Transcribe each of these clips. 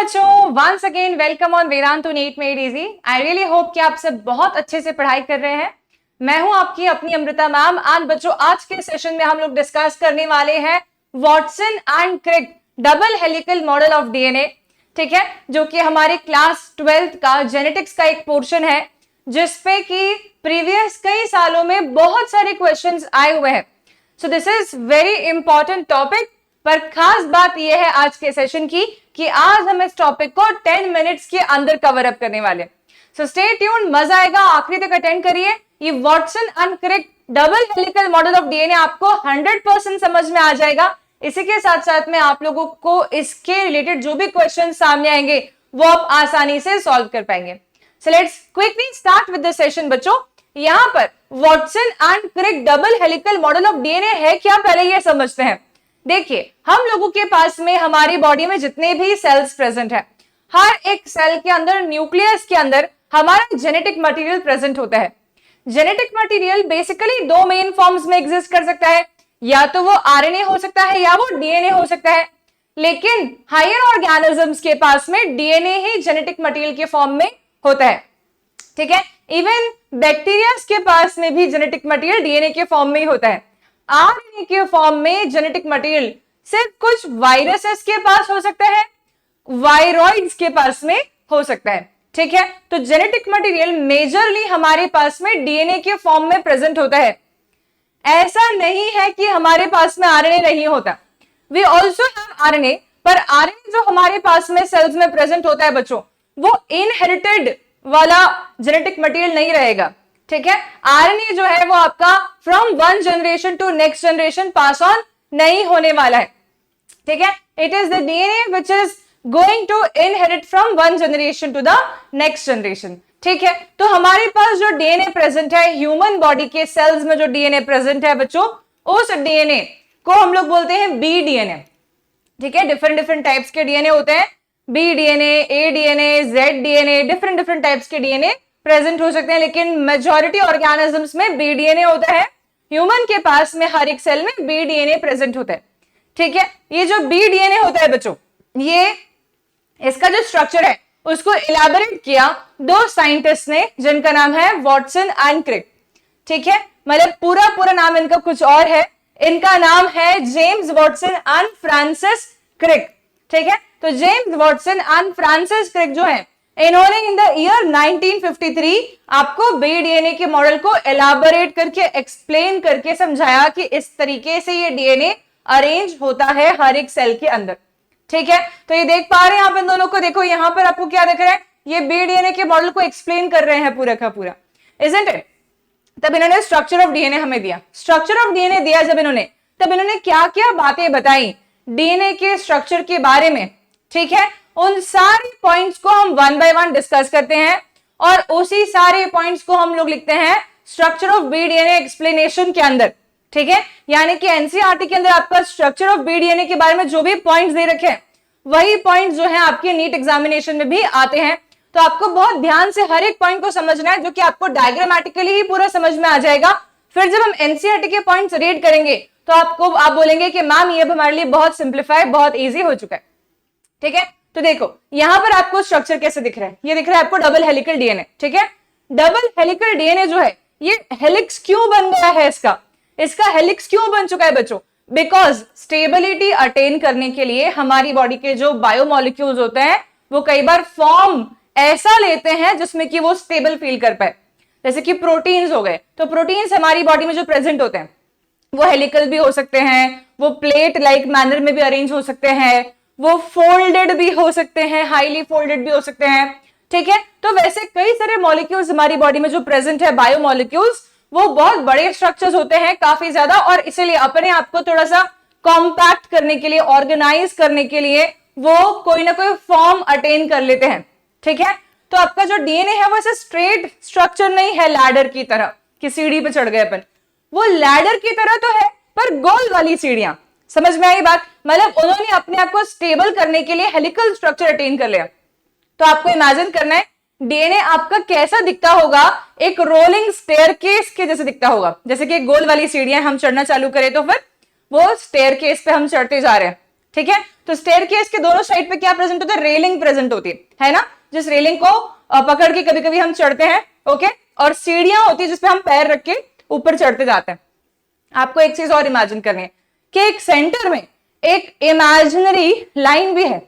बच्चों, once again welcome on Vedantu NEET made easy. I really hope कि आप सब बहुत अच्छे से पढ़ाई कर रहे हैं। मैं हूं आपकी अपनी अमृता मैम। आज बच्चों, आज के सेशन में हम लोग डिस्कस करने वाले हैं Watson and Crick double helical model of DNA, ठीक है, जो कि हमारे क्लास 12th का जेनेटिक्स का एक पोर्शन है, जिसपे कि प्रीवियस कई सालों में बहुत सारे क्वेश्चंस आए हुए हैं। सो this is very important topic. पर खास बात यह है आज के सेशन की कि आज हम इस टॉपिक को 10 मिनट्स के अंदर कवर अप करने वाले। सो स्टे ट्यून्ड, मजा आएगा, आखिरी तक अटेंड करिए। ये Watson and Crick double helical model of DNA आपको 100% समझ में आ जाएगा। इसी के साथ साथ में आप लोगों को इसके रिलेटेड जो भी क्वेश्चन सामने आएंगे वो आप आसानी से सॉल्व कर पाएंगे। So let's quickly start with this session. बच्चों, यहां पर Watson and Crick double helical model of DNA है क्या, पहले ये समझते हैं। देखिए, हम लोगों के पास में हमारी बॉडी में जितने भी सेल्स प्रेजेंट है, हर एक सेल के अंदर, न्यूक्लियस के अंदर हमारा जेनेटिक मटेरियल प्रेजेंट होता है। जेनेटिक मटेरियल बेसिकली दो मेन फॉर्म्स में एग्जिस्ट कर सकता है, या तो वो आरएनए हो सकता है या वो डीएनए हो सकता है। लेकिन हायर ऑर्गेनिजम्स के पास में डीएनए ही जेनेटिक मटेरियल के फॉर्म में होता है, ठीक है। इवन बैक्टीरियाज के पास में भी जेनेटिक मटेरियल डीएनए के फॉर्म में ही होता है। आरएनए के फॉर्म में जेनेटिक मटेरियल सिर्फ कुछ वायरसेस के पास हो सकता है, वायरॉइड्स के पास में हो सकता है, ठीक है। तो जेनेटिक मटेरियल मेजरली हमारे पास में डीएनए के फॉर्म में प्रेजेंट होता है। ऐसा नहीं है कि हमारे पास में आरएनए नहीं होता, वी ऑल्सो हैव आरएनए, पर आरएनए जो हमारे पास में सेल्स में प्रेजेंट होता है बच्चों, वो इनहेरिटेड वाला जेनेटिक मटेरियल नहीं रहेगा, ठीक है। आरएनए जो है वो आपका from one generation to next generation pass on नहीं होने वाला है, ठीक है। It is the DNA which is going to inherit from one generation to the next generation, ठीक है। तो हमारे पास जो डीएनए प्रेजेंट है, ह्यूमन बॉडी के सेल्स में जो डीएनए प्रेजेंट है बच्चों, उस डीएनए को हम लोग बोलते हैं बी डीएनए, ठीक है। डिफरेंट डिफरेंट टाइप्स के डीएनए होते हैं, B DNA, A DNA, Z DNA, different different types के डीएनए प्रेजेंट हो सकते हैं, लेकिन मेजॉरिटी ऑर्गेनिजम्स में बी डीएनए होता है। ह्यूमन के पास में हर एक सेल में बी डीएनए प्रेजेंट होता है, ठीक है। ये जो बी डीएनए होता है बच्चों, ये इसका जो स्ट्रक्चर है उसको इलैबोरेट किया दो साइंटिस्ट ने, जिनका नाम है वॉटसन एंड क्रिक, ठीक है। मतलब पूरा नाम इनका कुछ और है, इनका नाम है James Watson and Francis Crick, ठीक है। तो James Watson and Francis Crick जो है, इन्होंने इन द ईयर 1953 आपको बी डीएनए के मॉडल को एलाबोरेट करके, एक्सप्लेन करके समझाया कि इस तरीके से ये डीएनए अरेंज होता है हर एक सेल के अंदर, ठीक है। तो ये देख पा रहे हैं आप इन दोनों को, देखो यहां पर आपको क्या दिख रहा है, ये बी डीएनए के मॉडल को एक्सप्लेन कर रहे हैं पूरा का पूरा, इजंट इट। तब इन्होंने स्ट्रक्चर ऑफ डीएनए हमें दिया। स्ट्रक्चर ऑफ डीएनए दिया जब इन्होंने, तब इन्होंने क्या क्या बातें बताई डीएनए के स्ट्रक्चर के बारे में, ठीक है। उन सारे पॉइंट्स को हम वन बाय वन डिस्कस करते हैं और उसी सारे पॉइंट्स को हम लोग लिखते हैं structure of B DNA explanation के अंदर, ठीक है। यानी कि एनसीईआरटी के अंदर आपका स्ट्रक्चर ऑफ बी डीएनए के बारे में जो भी पॉइंट्स दे रखे हैं, वही पॉइंट्स जो है आपके नीट एग्जामिनेशन में भी आते हैं। तो आपको बहुत ध्यान से हर एक पॉइंट को समझना है, जो कि आपको डायग्रामेटिकली ही पूरा समझ में आ जाएगा। फिर जब हम एनसीईआरटी के पॉइंट्स रीड करेंगे तो आप बोलेंगे कि मैम ये हमारे लिए बहुत सिंप्लीफाई, बहुत ईजी हो चुका है, ठीक है। तो देखो यहां पर आपको स्ट्रक्चर कैसे दिख रहा है, ये दिख रहा है आपको डबल हेलिकल डीएनए, ठीक है। डबल हेलिकल डीएनए जो है, ये हेलिक्स क्यों बन गया है, इसका हेलिक्स क्यों बन चुका है बच्चों? बिकॉज स्टेबिलिटी अटेन करने के लिए हमारी बॉडी के जो बायोमोलिक्यूल्स होते हैं, वो कई बार फॉर्म ऐसा लेते हैं जिसमें कि वो स्टेबल फील कर पाए। जैसे कि प्रोटीन्स हो गए, तो प्रोटीन्स हमारी बॉडी में जो प्रेजेंट होते हैं, वो हेलिकल भी हो सकते हैं, वो प्लेट लाइक मैनर में भी अरेंज हो सकते हैं, वो फोल्डेड भी हो सकते हैं, हाईली फोल्डेड भी हो सकते हैं, ठीक है। तो वैसे कई सारे मॉलिक्यूल्स हमारी बॉडी में जो प्रेजेंट है, बायोमोलिक्यूल्स, वो बहुत बड़े स्ट्रक्चर्स होते हैं, काफी ज्यादा, और इसीलिए अपने आप को थोड़ा सा कॉम्पैक्ट करने के लिए, ऑर्गेनाइज करने के लिए वो कोई ना कोई फॉर्म अटेन कर लेते हैं, ठीक है। तो आपका जो डीएनए है वो ऐसे स्ट्रेट स्ट्रक्चर नहीं है लैडर की तरह कि सीढ़ी पे चढ़ गए अपन, वो लैडर की तरह तो है पर गोल वाली सीढ़ियां। समझ में आई बात? मतलब उन्होंने अपने आप को स्टेबल करने के लिए हेलिकल स्ट्रक्चर अटेन कर लिया। तो आपको इमेजिन करना है डीएनए आपका कैसा दिखता होगा, एक रोलिंग स्टेयरकेस के जैसे दिखता होगा। जैसे कि गोल वाली सीढ़ियां हम चढ़ना चालू करें तो फिर वो स्टेयरकेस पे हम चढ़ते जा रहे हैं, ठीक है। तो स्टेयरकेस के दोनों साइड पे क्या प्रेजेंट होता है, रेलिंग प्रेजेंट होती है ना, जिस रेलिंग को पकड़ के कभी कभी हम चढ़ते हैं, ओके। और सीढ़ियां होती है जिसपे हम पैर रख के ऊपर चढ़ते जाते हैं। आपको एक चीज और इमेजिन करनी है कि एक सेंटर में एक इमेजिनरी लाइन भी है,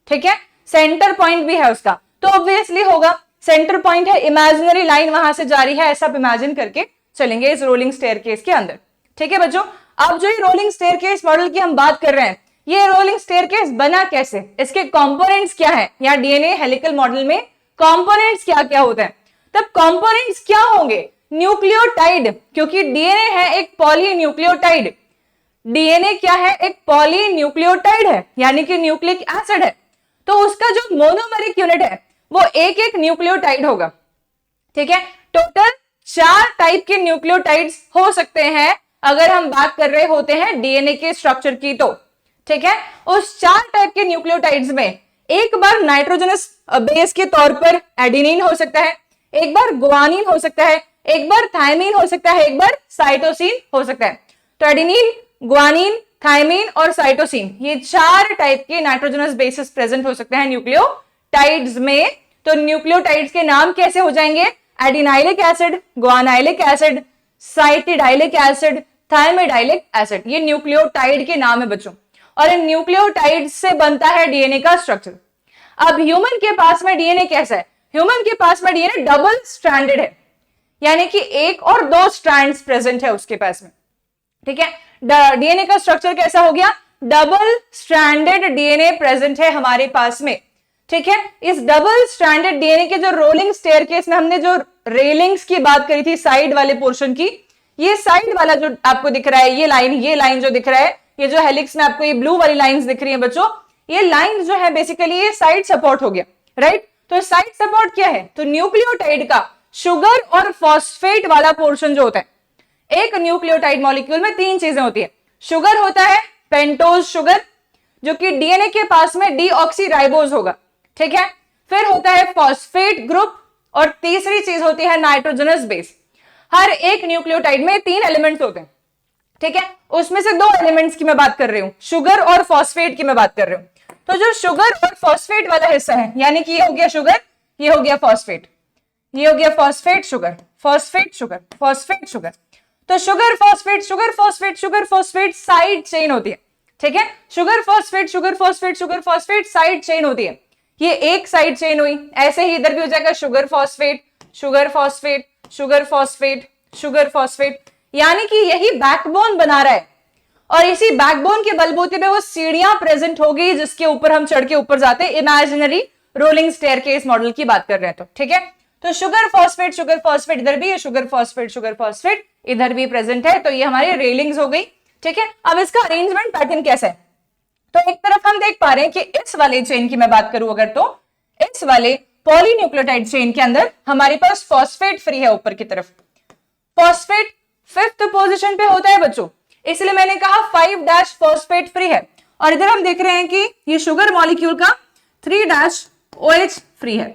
ठीक है, सेंटर पॉइंट भी है उसका, तो ऑब्वियसली होगा सेंटर पॉइंट है, इमेजिनरी लाइन वहां से जा रही है, ऐसा आप इमेजिन करके चलेंगे इस रोलिंग स्टेयरकेस के अंदर, ठीक है बच्चों। अब जो ये रोलिंग स्टेयरकेस मॉडल की हम बात कर रहे हैं, ये रोलिंग स्टेयरकेस बना कैसे, इसके कंपोनेंट्स क्या है, या डीएनए हेलिकल मॉडल में कंपोनेंट्स क्या क्या होते हैं। तब कंपोनेंट्स क्या होंगे, न्यूक्लियोटाइड, क्योंकि डीएनए है एक पॉलीन्यूक्लियोटाइड। डीएनए क्या है, एक पॉलीन्यूक्लियोटाइड है, यानी कि न्यूक्लिक एसिड है। तो उसका जो मोनोमेरिक यूनिट है वो एक एक न्यूक्लियोटाइड होगा, ठीक है। टोटल 4 टाइप के न्यूक्लियोटाइड्स हो सकते हैं अगर हम बात कर रहे होते हैं डीएनए के स्ट्रक्चर की, तो ठीक है। उस 4 टाइप के न्यूक्लियोटाइड्स में एक बार नाइट्रोजनस बेस के तौर पर एडेनिन हो सकता है, एक बार गुआनिन हो सकता है, एक बार थायमिन हो सकता है, एक बार साइटोसिन हो सकता है। तो एडेनिन, गुआनिन, थायमिन और साइटोसिन, ये 4 टाइप के नाइट्रोजनस बेसिस प्रेजेंट हो सकते हैं न्यूक्लियोटाइड्स में। तो न्यूक्लियोटाइड्स के नाम कैसे हो जाएंगे, adenylic acid, guanylic acid, cytidylic acid, thymidylic acid, ये न्यूक्लियोटाइड के नाम है बच्चों। और इन न्यूक्लियोटाइड से बनता है डीएनए का स्ट्रक्चर। अब ह्यूमन के पास में डीएनए कैसा है, ह्यूमन के पास में डीएनए डबल स्ट्रैंडेड है, यानी कि 1 और 2 स्ट्रैंड्स प्रेजेंट है उसके पास में, ठीक है। डीएनए का स्ट्रक्चर कैसा हो गया, डबल स्ट्रैंडेड डीएनए प्रेजेंट है हमारे पास में, ठीक है। इस डबल स्ट्रैंडेड डीएनए के जो रोलिंग स्टेयरकेस में हमने जो रेलिंग्स की बात करी थी, साइड वाले पोर्शन की, ये साइड वाला जो आपको दिख रहा है, ये लाइन जो दिख रहा है, ये जो हेलिक्स में आपको ये ब्लू वाली लाइंस दिख रही है बच्चों, ये लाइन जो है बेसिकली ये साइड सपोर्ट हो गया, राइट। तो साइड सपोर्ट क्या है, तो न्यूक्लियोटाइड का शुगर और फॉस्फेट वाला पोर्शन जो होता है, एक न्यूक्लियोटाइड मॉलिक्यूल में 3 चीजें होती है। शुगर होता है पेंटोज शुगर, जो कि डीएनए के पास में डीऑक्सीराइबोज होगा, ठीक है। फिर होता है फॉस्फेट ग्रुप, और तीसरी चीज होती है नाइट्रोजनस बेस। हर एक न्यूक्लियोटाइड में 3 एलिमेंट्स होते हैं, ठीक है। उसमें से 2 एलिमेंट्स की मैं बात कर रही हूं, शुगर और फॉस्फेट की मैं बात कर रही हूं। तो जो शुगर और फॉस्फेट वाला हिस्सा है, यानी कि ये हो गया शुगर, ये हो गया फॉस्फेट, ये हो गया phosphate sugar, phosphate sugar, phosphate sugar. तो sugar phosphate, sugar phosphate, sugar phosphate side chain होती है, ठीक है। Sugar phosphate, sugar phosphate, sugar phosphate side chain होती है, ये एक साइड चेन हुई। ऐसे ही इधर भी हो जाएगा sugar phosphate, sugar phosphate, sugar phosphate, sugar phosphate, यानी कि यही बैकबोन बना रहा है। और इसी बैकबोन के बलबूते पे वो सीढ़ियां प्रेजेंट होगी जिसके ऊपर हम चढ़ के ऊपर जाते हैं, इमेजिनरी रोलिंग स्टेयरकेस मॉडल की बात कर रहे हैं, तो ठीक है। तो शुगर फॉस्फेट इधर भी है, शुगर फॉस्फेट इधर भी प्रेजेंट है। तो ये हमारी रेलिंग्स हो गई, ठीक है। अब इसका अरेंजमेंट पैटर्न कैसा है, तो एक तरफ हम देख पा रहे हैं कि इस वाले चेन की मैं बात करूं अगर, तो इस वाले पॉलीन्यूक्लियोटाइड चेन के अंदर हमारे पास फॉस्फेट फ्री है ऊपर की तरफ। फॉस्फेट 5th पोजीशन पे होता है बच्चों, इसलिए मैंने कहा 5' फॉस्फेट फ्री है। और इधर हम देख रहे हैं कि ये शुगर मॉलिक्यूल का 3' OH फ्री है।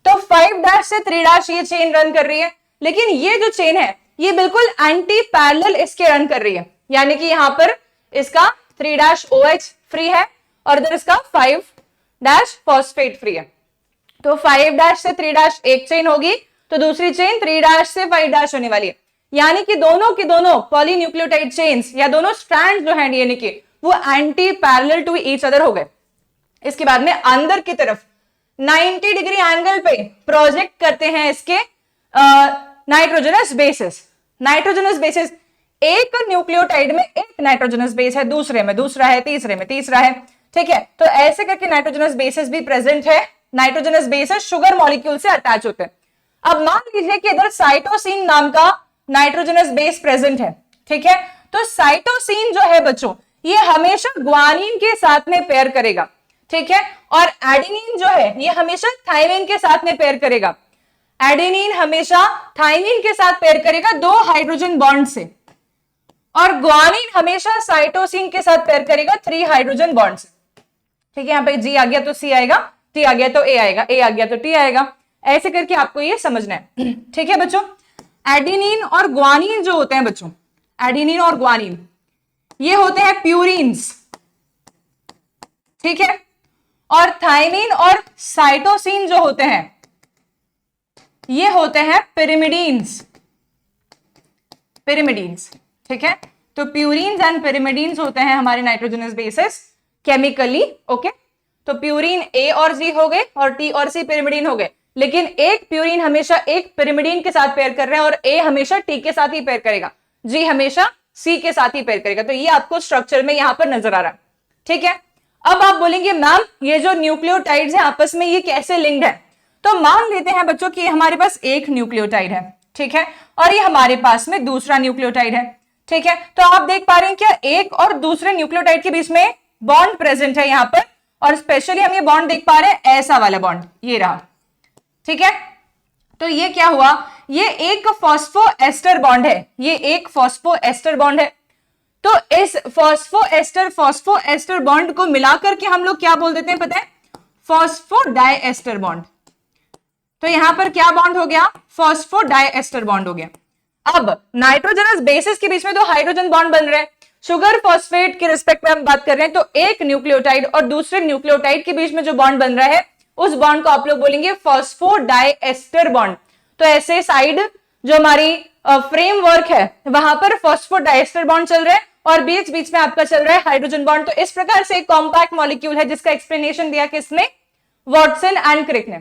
तो 5' से 3' ये चेन रन कर रही है, लेकिन ये जो चेन है ये बिल्कुल एंटी पैरेलल इसके रन कर रही है, यानी कि यहां पर इसका 3' OH फ्री है और इधर इसका 5' फॉस्फेट फ्री है। तो 5' से 3' एक चेन होगी, तो दूसरी चेन 3' से 5' होने वाली है, यानी कि दोनों के दोनों पॉलीन्यूक्लियोटाइड चेन्स या दोनों स्ट्रैंड जो है डीएनए के, वो anti parallel to each other हो गए। इसके बाद में अंदर की तरफ 90 डिग्री एंगल पे प्रोजेक्ट करते हैं इसके नाइट्रोजनस बेसिस। नाइट्रोजनस बेसिस, एक न्यूक्लियोटाइड में एक नाइट्रोजनस बेस है, दूसरे में दूसरा है, तीसरे में तीसरा है, ठीक है। तो ऐसे करके नाइट्रोजनस बेसिस भी प्रेजेंट है। नाइट्रोजनस बेसिस शुगर मॉलिक्यूल से अटैच होते हैं। अब मान लीजिए कि इधर साइटोसिन नाम का नाइट्रोजनस बेस प्रेजेंट है, ठीक है। तो साइटोसिन जो है बच्चों, ये हमेशा ग्वानिन के साथ में पेयर करेगा, ठीक है। और एडेनिन जो है ये हमेशा थायमिन के साथ में पेयर करेगा। एडेनिन हमेशा थायमिन के साथ पेयर करेगा 2 हाइड्रोजन बॉन्ड से, और ग्वानिन हमेशा साइटोसिन के साथ पेयर करेगा 3 हाइड्रोजन बॉन्ड से, ठीक है। यहाँ पे G आ गया तो C आएगा, T आ गया तो A आएगा, A आ गया तो T आएगा, ऐसे करके आपको ये समझना है, ठीक है बच्चों। एडेनिन और ग्वानिन जो होते हैं बच्चों, एडेनिन और ग्वानिन ये होते हैं प्यूरिन्स, ठीक है। और थायमिन और साइटोसिन जो होते हैं ये होते हैं पिरिमिडीन्स, पिरिमिडीन्स, ठीक है। तो प्यूरीन्स एंड पिरिमिडीन्स होते हैं हमारे नाइट्रोजनस बेसिस केमिकली, ओके। तो प्यूरीन ए और जी हो गए और टी और सी पिरिमिडीन हो गए, लेकिन एक प्यूरीन हमेशा एक पिरिमिडीन के साथ पेयर कर रहे हैं और ए हमेशा टी के साथ ही पेयर करेगा, जी हमेशा सी के साथ ही पेयर करेगा। तो ये आपको स्ट्रक्चर में यहां पर नजर आ रहा है, ठीक है। अब आप बोलेंगे मैम ये जो न्यूक्लियोटाइड्स हैं आपस में ये कैसे लिंक्ड है? तो मान लेते हैं बच्चों कि हमारे पास एक न्यूक्लियोटाइड है, ठीक है, और ये हमारे पास में दूसरा न्यूक्लियोटाइड है, ठीक है। तो आप देख पा रहे हैं क्या एक और दूसरे न्यूक्लियोटाइड के बीच में बॉन्ड प्रेजेंट है यहां पर, और स्पेशली हम ये बॉन्ड देख पा रहे हैं ऐसा वाला बॉन्ड, ये रहा, ठीक है। तो ये क्या हुआ, ये एक फॉस्फोएस्टर बॉन्ड है, ये एक फॉस्फोएस्टर बॉन्ड है। तो इस फॉस्फोएस्टर बॉन्ड को मिलाकर के हम लोग क्या बोल देते हैं पता है? Phosphodiester bond. तो यहां पर क्या बॉन्ड हो गया? फॉस्फोडाइएस्टर बॉन्ड हो गया। अब नाइट्रोजनस बेसिस के बीच में तो हाइड्रोजन बॉन्ड बन रहे हैं, शुगर फॉस्फेट के रिस्पेक्ट में हम बात कर रहे हैं, तो एक न्यूक्लियोटाइड और दूसरे न्यूक्लियोटाइड के बीच में जो बॉन्ड बन रहा है उस बॉन्ड को आप लोग बोलेंगे फॉस्फोडाइएस्टर बॉन्ड। तो ऐसे साइड जो हमारी फ्रेमवर्क है वहां पर फॉस्फोडाइएस्टर बॉन्ड चल रहा है और बीच बीच में आपका चल रहा है हाइड्रोजन बॉन्ड। तो इस प्रकार से एक कॉम्पैक्ट मॉलिक्यूल है जिसका एक्सप्लेनेशन दिया किसने? वॉटसन एंड क्रिक ने,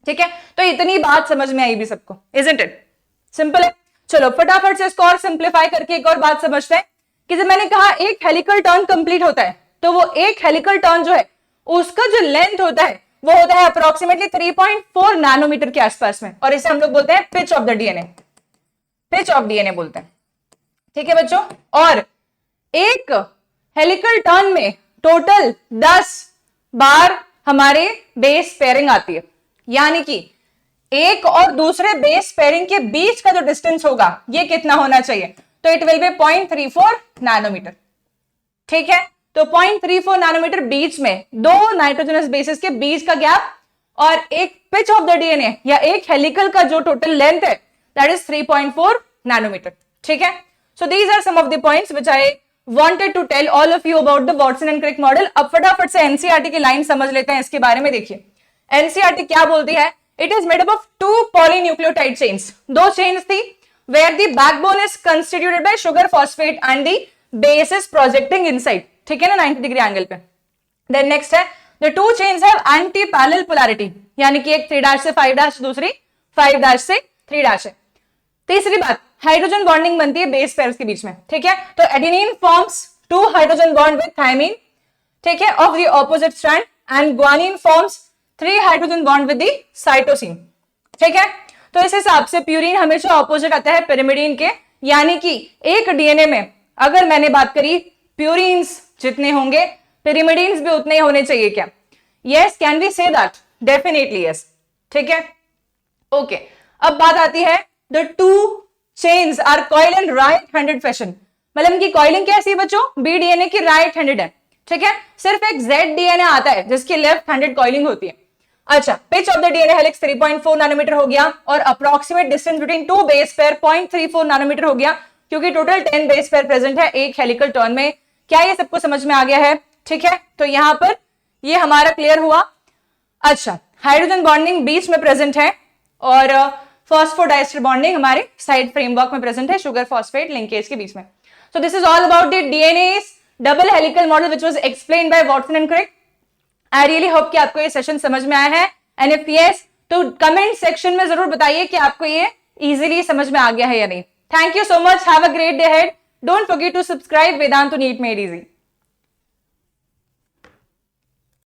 ठीक है। तो इतनी बात समझ में आई भी सबको, इजंट इट? सिंपल है। चलो फटाफट से इसको और सिंप्लीफाई करके एक और बात समझते हैं कि जब मैंने कहा एक हेलिकल टर्न कंप्लीट होता है तो वो एक हेलिकल टर्न जो है उसका जो लेंथ होता है वो होता है अप्रोक्सीमेटली 3.4 नैनोमीटर के आसपास में, और इसे हम लोग बोलते हैं pitch of the DNA, pitch of DNA बोलते हैं, ठीक है बच्चों। और एक हेलिकल टर्न में टोटल 10 बार हमारे बेस पेयरिंग आती है, यानी कि एक और दूसरे बेस पेयरिंग के बीच का जो डिस्टेंस होगा ये कितना होना चाहिए? तो इट विल बी 0.34 नैनोमीटर, ठीक है। तो 0.34 नैनोमीटर बीच में दो नाइट्रोजनस बेसिस के बीच का गैप, और एक पिच ऑफ द डीएनए या एक हेलिकल का जो टोटल लेंथ है दैट इज 3.4 नैनोमीटर, ठीक है। So these are some of the points which I wanted to tell all of you about the Watson and Crick model. अब फटाफट से एनसीईआरटी की लाइन समझ लेते हैं इसके बारे में। देखिए एनसीईआरटी क्या बोलती है, it is made up of 2 polynucleotide chains, 2 chains थी where the backbone is constituted by sugar phosphate and the base is projecting inside, ठीक है ना, 90 डिग्री एंगल पे। देन नेक्स्ट है the 2 chains have anti parallel polarity, यानी कि एक 3' से 5' दूसरी 5' से 3' है। तीसरी बात हाइड्रोजन बॉन्डिंग बनती है बेस पेयर्स के बीच में, ठीक है। तो adenine forms 2 hydrogen bond with thymine, ठीक है, of the opposite strand, and guanine forms 3 hydrogen bond with the cytosine, ठीक है। तो इस हिसाब से प्यूरीन हमेशा ऑपोजिट आता है पिरिमिडीन के, यानी कि एक डीएनए में अगर मैंने बात करी प्यूरीन्स जितने होंगे पिरिमिडीन्स भी उतने ही होने चाहिए क्या? Yes, can we say that? Definitely yes, ठीक है, ओके। अब बात आती है the 2 chains are coil in right handed fashion, मतलब इनकी कॉइलिंग कैसी है बच्चों? बी डीएनए की राइट हैंडेड है, ठीक है। सिर्फ एक जेड डीएनए आता है जिसकी लेफ्ट हैंडेड कॉइलिंग होती है। अच्छा, pitch of the DNA helix 3.4 nanometer हो गया, और approximate distance between 2 base pair 0.34 nanometer हो गया, क्योंकि टोटल 10 बेस पेयर प्रेजेंट है एक हेलिकल टर्न में। क्या ये सबको समझ में आ गया है? ठीक है, तो यहां पर ये हमारा क्लियर हुआ। अच्छा, हाइड्रोजन बॉन्डिंग बीच में प्रेजेंट है और फॉस्फोडाइएस्टर बॉन्डिंग हमारे साइड फ्रेमवर्क में प्रेजेंट है शुगर फॉस्फेट लिंकेज के बीच में। So this is all about the DNA double helical model which was explained by Watson and Crick. I really hope कि आपको ये सेशन समझ में आया है, एंड इफ यस तो कमेंट सेक्शन में जरूर बताइए कि आपको ये इजीली समझ में आ गया है या नहीं। Thank you so much, have a great day ahead, don't forget to subscribe Vedantu NEET made easy.